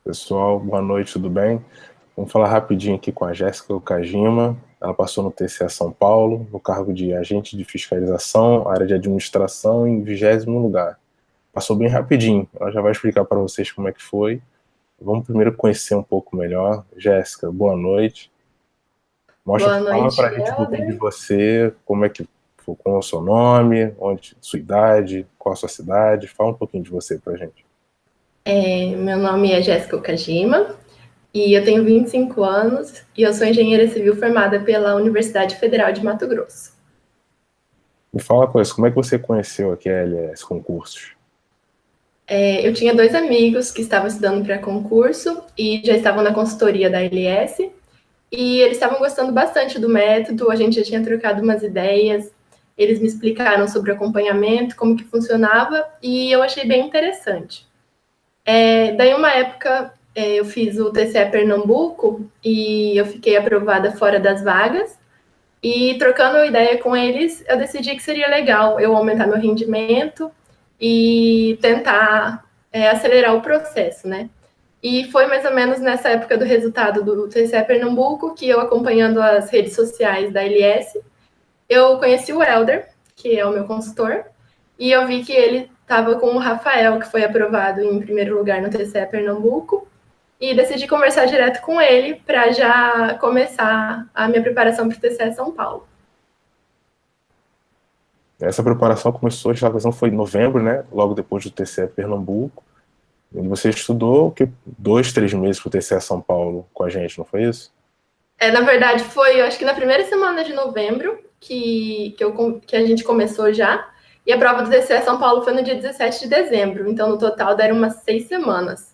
Pessoal, boa noite, tudo bem? Vamos falar rapidinho aqui com a Jéssica Okajima. Ela passou no TCE São Paulo, no cargo de agente de fiscalização, área de administração, em 20º lugar. Passou bem rapidinho, ela já vai explicar para vocês como é que foi. Vamos primeiro conhecer um pouco melhor. Jéssica, boa noite. Boa Fala noite, para a gente um pouquinho de você, como é que foi, qual é o seu nome, onde, sua idade, qual a sua cidade. Fala um pouquinho de você para a gente. Meu nome é Jéssica Okajima e eu tenho 25 anos e eu sou engenheira civil formada pela Universidade Federal de Mato Grosso. Me fala uma coisa, como é que você conheceu aqui a LS Concursos? Eu tinha 2 amigos que estavam estudando para concurso e já estavam na consultoria da LS e eles estavam gostando bastante do método, a gente já tinha trocado umas ideias, eles me explicaram sobre o acompanhamento, como que funcionava e eu achei bem interessante. Daí uma época eu fiz o TCE Pernambuco e eu fiquei aprovada fora das vagas. E trocando ideia com eles, eu decidi que seria legal eu aumentar meu rendimento e tentar acelerar o processo, né? E foi mais ou menos nessa época do resultado do TCE Pernambuco que eu, acompanhando as redes sociais da LS, eu conheci o Helder, que é o meu consultor, e eu vi que ele estava com o Rafael, que foi aprovado em primeiro lugar no TCE Pernambuco, e decidi conversar direto com ele para já começar a minha preparação para o TCE São Paulo. Essa preparação começou, a instalação foi em novembro, né? Logo depois do TCE Pernambuco. E você estudou 2, 3 meses para o TCE São Paulo com a gente, não foi isso? Na verdade, foi, eu acho que na primeira semana de novembro que a gente começou já. E a prova do TCE São Paulo foi no dia 17 de dezembro. Então, no total, deram umas 6 semanas.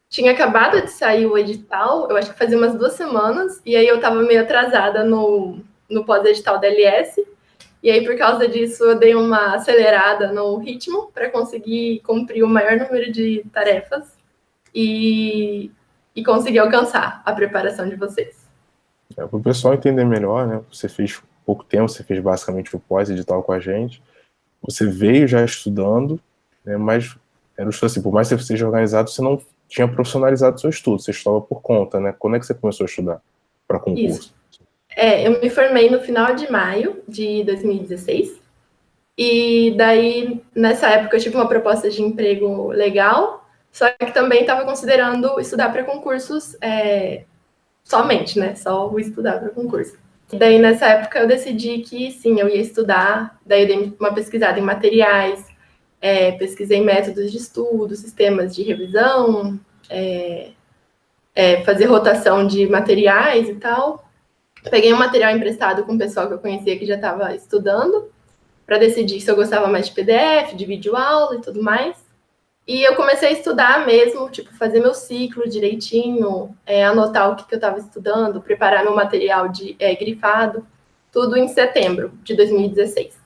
Tinha acabado de sair o edital, eu acho que fazia umas 2 semanas. E aí eu estava meio atrasada no pós-edital da LS. E aí, por causa disso, eu dei uma acelerada no ritmo para conseguir cumprir o maior número de tarefas e conseguir alcançar a preparação de vocês. Para o pessoal entender melhor, né? Você fez pouco tempo, você fez basicamente o pós-edital com a gente. Você veio já estudando, né? Mas era assim, por mais que você seja organizado, você não tinha profissionalizado seu estudo, você estudava por conta, né? Quando é que você começou a estudar para concurso? Isso. Eu me formei no final de maio de 2016. E daí, nessa época, eu tive uma proposta de emprego legal, só que também estava considerando estudar para concursos somente, né? Só o estudar para concurso. E daí, nessa época, eu decidi que sim, eu ia estudar. Daí, eu dei uma pesquisada em materiais, pesquisei métodos de estudo, sistemas de revisão, fazer rotação de materiais e tal. Peguei um material emprestado com o pessoal que eu conhecia que já estava estudando, para decidir se eu gostava mais de PDF, de videoaula e tudo mais. E eu comecei a estudar mesmo, tipo, fazer meu ciclo direitinho, anotar o que eu estava estudando, preparar meu material grifado, tudo em setembro de 2016.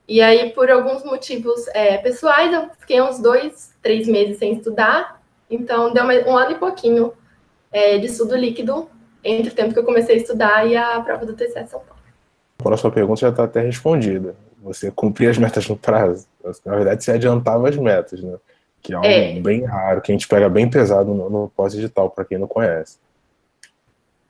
E aí, por alguns motivos pessoais, eu fiquei uns 2, 3 meses sem estudar, então deu um ano e pouquinho de estudo líquido entre o tempo que eu comecei a estudar e a prova do TCE São Paulo. Agora a sua pergunta já está até respondida. Você cumpria as metas no prazo. Na verdade, você adiantava as metas, né? Que é algo bem raro, que a gente pega bem pesado no pós-edital, para quem não conhece.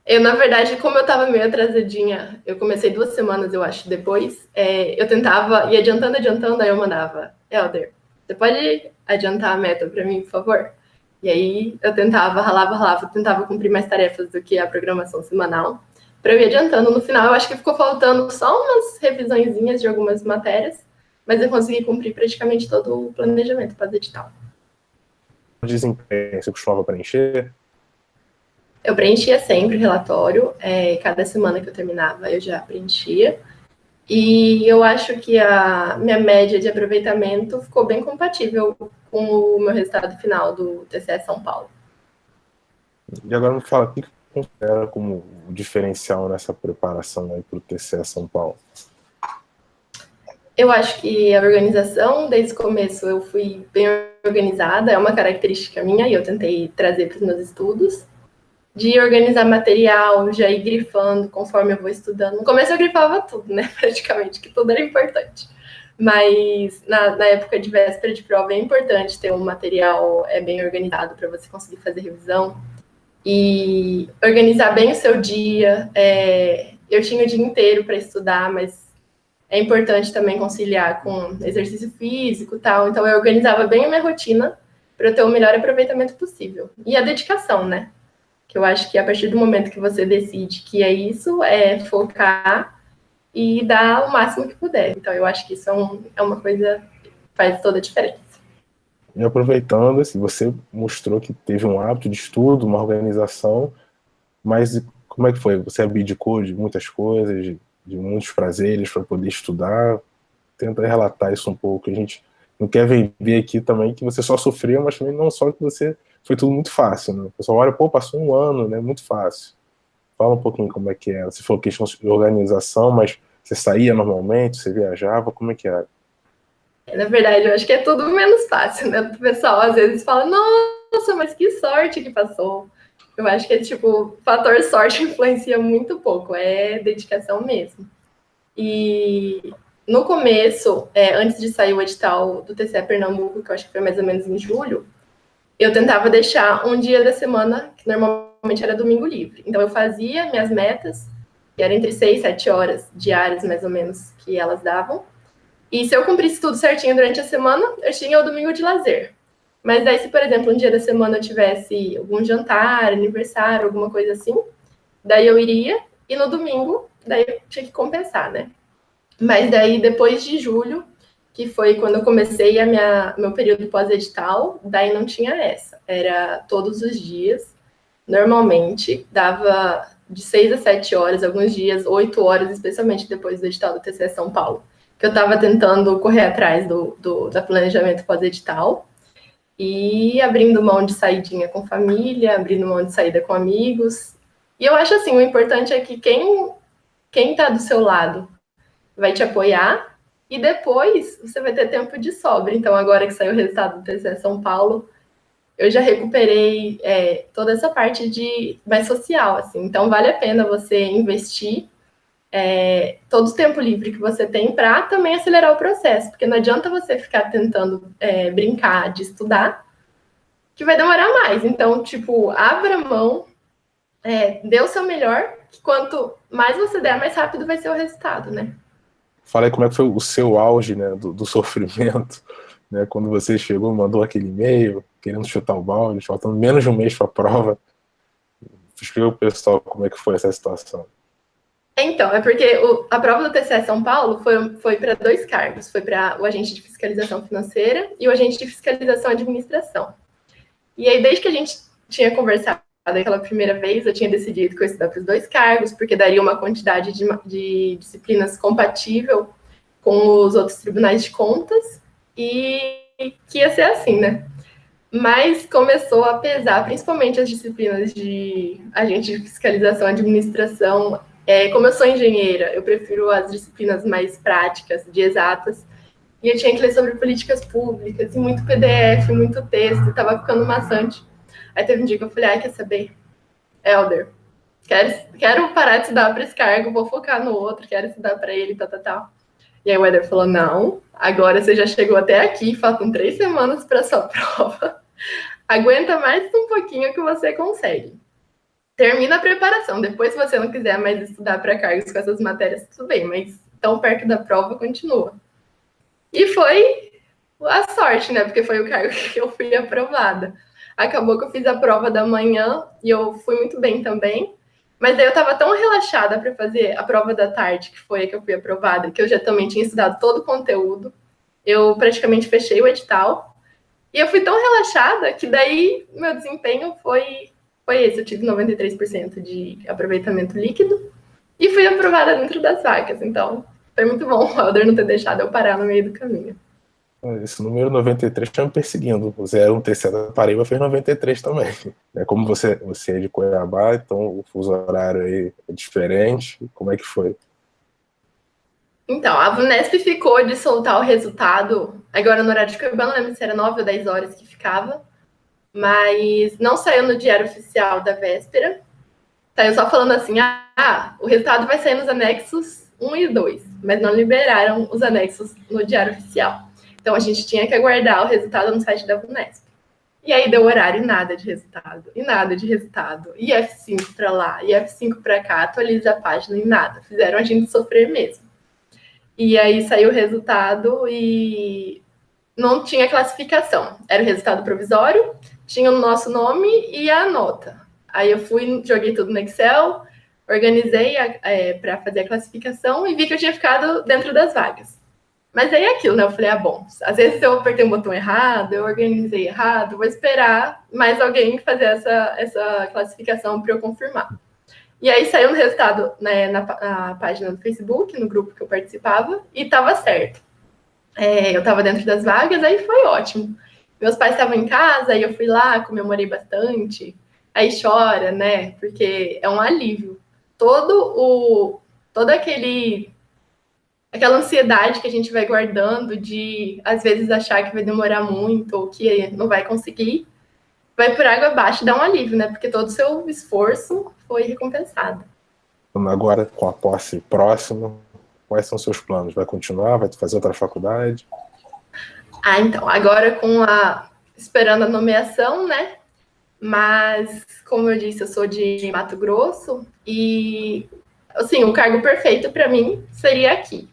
Eu, na verdade, como eu estava meio atrasadinha, eu comecei 2 semanas, eu acho, depois, eu tentava ir adiantando, aí eu mandava, Helder, você pode adiantar a meta para mim, por favor? E aí eu tentava, ralava, tentava cumprir mais tarefas do que a programação semanal, para eu ir adiantando. No final, eu acho que ficou faltando só umas revisõezinhas de algumas matérias, mas eu consegui cumprir praticamente todo o planejamento para o edital. O desempenho, você costumava preencher? Eu preenchia sempre o relatório, cada semana que eu terminava eu já preenchia. E eu acho que a minha média de aproveitamento ficou bem compatível com o meu resultado final do TCE São Paulo. E agora me fala, o que você considera como o diferencial nessa preparação para o TCE São Paulo? Eu acho que a organização, desde o começo, eu fui bem organizada, é uma característica minha e eu tentei trazer para os meus estudos. De organizar material, já ir grifando conforme eu vou estudando. No começo eu grifava tudo, né? Praticamente, que tudo era importante. Mas na época de véspera de prova é importante ter um material bem organizado para você conseguir fazer revisão e organizar bem o seu dia. Eu tinha o dia inteiro para estudar, mas é importante também conciliar com exercício físico e tal. Então, eu organizava bem a minha rotina para eu ter o melhor aproveitamento possível. E a dedicação, né? Que eu acho que a partir do momento que você decide que é isso, é focar e dar o máximo que puder. Então, eu acho que isso é uma coisa que faz toda a diferença. E aproveitando, assim, você mostrou que teve um hábito de estudo, uma organização, mas como é que foi? Você abdicou de muitas coisas, de muitos prazeres para poder estudar? Tenta relatar isso um pouco. A gente não quer ver aqui também que você só sofreu, mas também não só que você foi tudo muito fácil, né? O pessoal olha, pô, passou um ano, né? Muito fácil. Fala um pouquinho como é que é. Você falou questão de organização, mas você saía normalmente, você viajava, como é que era? Na verdade, eu acho que é tudo menos fácil, né? O pessoal às vezes fala, nossa, mas que sorte que passou. Eu acho que tipo, o fator sorte influencia muito pouco, é dedicação mesmo. E no começo, antes de sair o edital do TCE Pernambuco, que eu acho que foi mais ou menos em julho, eu tentava deixar um dia da semana, que normalmente era domingo livre. Então, eu fazia minhas metas, que era entre 6 e 7 horas diárias, mais ou menos, que elas davam. E se eu cumprisse tudo certinho durante a semana, eu tinha o domingo de lazer. Mas daí, se, por exemplo, um dia da semana eu tivesse algum jantar, aniversário, alguma coisa assim, daí eu iria, e no domingo, daí eu tinha que compensar, né? Mas daí, depois de julho, que foi quando eu comecei meu período pós-edital, daí não tinha essa. Era todos os dias, normalmente, dava de 6 a 7 horas, alguns dias, 8 horas, especialmente depois do edital do TCE São Paulo, que eu estava tentando correr atrás da planejamento pós-edital e abrindo mão de saidinha com família, abrindo mão de saída com amigos. E eu acho assim, o importante é que quem está do seu lado vai te apoiar e depois você vai ter tempo de sobra. Então, agora que saiu o resultado do TCE São Paulo, eu já recuperei toda essa parte de mais social, assim. Então, vale a pena você investir todo o tempo livre que você tem para também acelerar o processo, porque não adianta você ficar tentando brincar de estudar, que vai demorar mais. Então, tipo, abra mão, dê o seu melhor, que quanto mais você der, mais rápido vai ser o resultado, né? Fala aí como é que foi o seu auge, né, do sofrimento, né, quando você chegou, mandou aquele e-mail, querendo chutar o balde, faltando menos de um mês para a prova. Explica o pessoal como é que foi essa situação. Então, é porque a prova do TCE São Paulo foi para 2 cargos. Foi para o agente de fiscalização financeira e o agente de fiscalização e administração. E aí, desde que a gente tinha conversado aquela primeira vez, eu tinha decidido que eu ia estudar para os 2 cargos, porque daria uma quantidade de disciplinas compatível com os outros tribunais de contas, e que ia ser assim, né? Mas começou a pesar, principalmente as disciplinas de agente de fiscalização e administração. Como eu sou engenheira, eu prefiro as disciplinas mais práticas, de exatas, e eu tinha que ler sobre políticas públicas, e muito PDF, muito texto, estava ficando maçante. Aí teve um dia que eu falei, quer saber? Helder, quero parar de estudar para esse cargo, vou focar no outro, quero estudar para ele, tal. E aí o Helder falou, não, agora você já chegou até aqui, faltam 3 semanas para sua prova. Aguenta mais um pouquinho que você consegue. Termina a preparação. Depois, se você não quiser mais estudar para cargos com essas matérias, tudo bem, mas tão perto da prova, continua. E foi a sorte, né? Porque foi o cargo que eu fui aprovada. Acabou que eu fiz a prova da manhã e eu fui muito bem também. Mas daí eu estava tão relaxada para fazer a prova da tarde, que foi a que eu fui aprovada, que eu já também tinha estudado todo o conteúdo. Eu praticamente fechei o edital. E eu fui tão relaxada que daí meu desempenho foi esse. Eu tive 93% de aproveitamento líquido e fui aprovada dentro das vagas. Então, foi muito bom o Helder não ter deixado eu parar no meio do caminho. Esse número 93 está me perseguindo. Você era um terceiro da Paraíba, fez 93 também. Como você é de Cuiabá, então o fuso horário aí é diferente. Como é que foi? Então, a Vunesp ficou de soltar o resultado, agora no horário de Cuiabá, não lembro se era 9 ou 10 horas que ficava, mas não saiu no diário oficial da véspera. Saiu só falando assim, o resultado vai sair nos anexos 1 e 2, mas não liberaram os anexos no Diário Oficial. Então, a gente tinha que aguardar o resultado no site da Vunesp. E aí deu horário e nada de resultado, e nada de resultado. E F5 para lá, e F5 para cá, atualiza a página e nada. Fizeram a gente sofrer mesmo. E aí saiu o resultado e não tinha classificação. Era o resultado provisório, tinha o nosso nome e a nota. Aí eu fui, joguei tudo no Excel, organizei para fazer a classificação e vi que eu tinha ficado dentro das vagas. Mas aí é aquilo, né? Eu falei, bom, às vezes eu apertei um botão errado, eu organizei errado, vou esperar mais alguém fazer essa classificação para eu confirmar. E aí saiu o resultado, né, na página do Facebook, no grupo que eu participava, e estava certo. Eu estava dentro das vagas, aí foi ótimo. Meus pais estavam em casa, aí eu fui lá, comemorei bastante. Aí chora, né? Porque é um alívio. Todo aquela ansiedade que a gente vai guardando de, às vezes, achar que vai demorar muito ou que não vai conseguir, vai por água abaixo e dá um alívio, né? Porque todo o seu esforço foi recompensado. Agora, com a posse próxima, quais são os seus planos? Vai continuar? Vai fazer outra faculdade? Então, agora esperando a nomeação, né? Mas, como eu disse, eu sou de Mato Grosso e, assim, o cargo perfeito para mim seria aqui.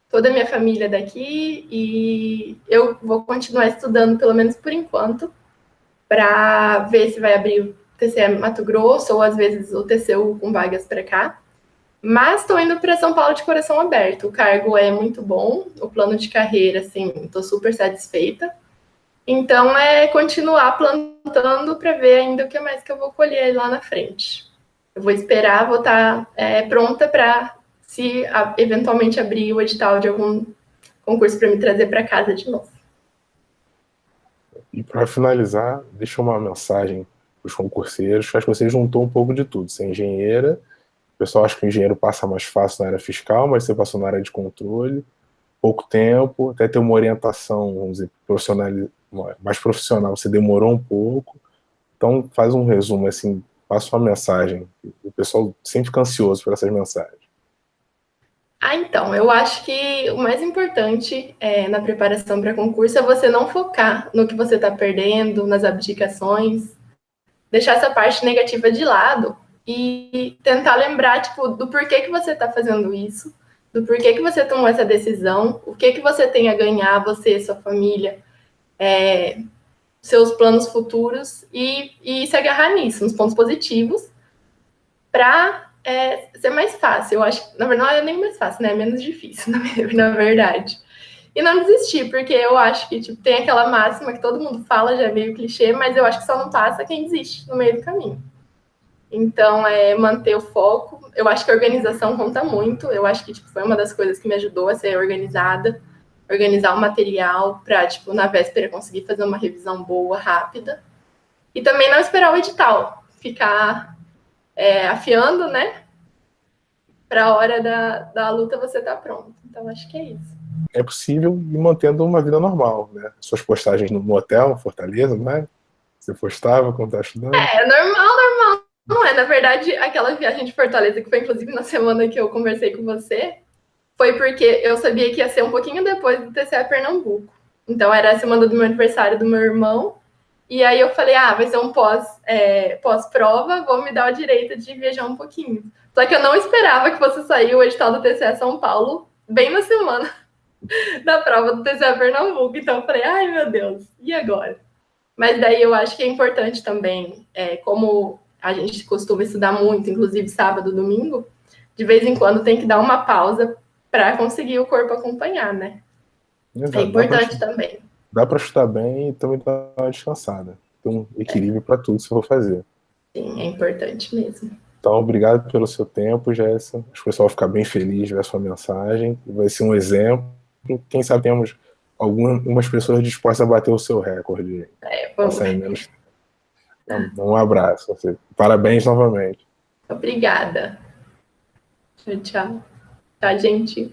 Toda a minha família é daqui e eu vou continuar estudando, pelo menos por enquanto, para ver se vai abrir o TCE Mato Grosso ou às vezes o TCU com vagas para cá. Mas estou indo para São Paulo de coração aberto. O cargo é muito bom, o plano de carreira, assim, estou super satisfeita. Então, é continuar plantando para ver ainda o que mais que eu vou colher lá na frente. Eu vou esperar, vou estar pronta para, se eventualmente abrir o edital de algum concurso para me trazer para casa de novo. E para finalizar, deixa uma mensagem para os concurseiros. Acho que você juntou um pouco de tudo. Você é engenheira, o pessoal acha que o engenheiro passa mais fácil na área fiscal, mas você passou na área de controle, pouco tempo, até ter uma orientação, vamos dizer, mais profissional, você demorou um pouco. Então, faz um resumo, assim, passa uma mensagem. O pessoal sempre fica ansioso por essas mensagens. Então, eu acho que o mais importante na preparação para concurso é você não focar no que você está perdendo, nas abdicações, deixar essa parte negativa de lado e tentar lembrar, tipo, do porquê que você está fazendo isso, do porquê que você tomou essa decisão, o que você tem a ganhar, você, sua família, seus planos futuros e se agarrar nisso, nos pontos positivos, para ser mais fácil. Eu acho que, na verdade, não é nem mais fácil, né? É menos difícil, na verdade. E não desistir, porque eu acho que tipo, tem aquela máxima que todo mundo fala, já é meio clichê, mas eu acho que só não passa quem desiste no meio do caminho. Então, manter o foco. Eu acho que a organização conta muito. Eu acho que tipo, foi uma das coisas que me ajudou a ser organizada. Organizar o material para, tipo, na véspera conseguir fazer uma revisão boa, rápida. E também não esperar o edital. Ficar afiando, né? Para a hora da luta você tá pronto. Então, acho que é isso. É possível ir mantendo uma vida normal, né? Suas postagens no hotel, Fortaleza, não é? Você postava quando estava estudando? Normal. Não é, na verdade, aquela viagem de Fortaleza, que foi inclusive na semana que eu conversei com você, foi porque eu sabia que ia ser um pouquinho depois do TCE Pernambuco. Então, era a semana do meu aniversário do meu irmão. E aí eu falei, vai ser um pós-prova, vou me dar o direito de viajar um pouquinho. Só que eu não esperava que fosse sair o edital do TCE São Paulo bem na semana da prova do TCE Pernambuco. Então eu falei, ai meu Deus, e agora? Mas daí eu acho que é importante também, como a gente costuma estudar muito, inclusive sábado, domingo, de vez em quando tem que dar uma pausa para conseguir o corpo acompanhar, né? Exato. É importante também. Dá para estudar bem e também dar uma descansada. Tem um equilíbrio para tudo que você for fazer. Sim, é importante mesmo. Então, obrigado pelo seu tempo, Jéssica. Acho que o pessoal vai ficar bem feliz de ver a sua mensagem. Vai ser um exemplo. Quem sabe temos algumas pessoas dispostas a bater o seu recorde. Vamos. Menos. Um abraço. Parabéns novamente. Obrigada. Tchau. Tá, gente?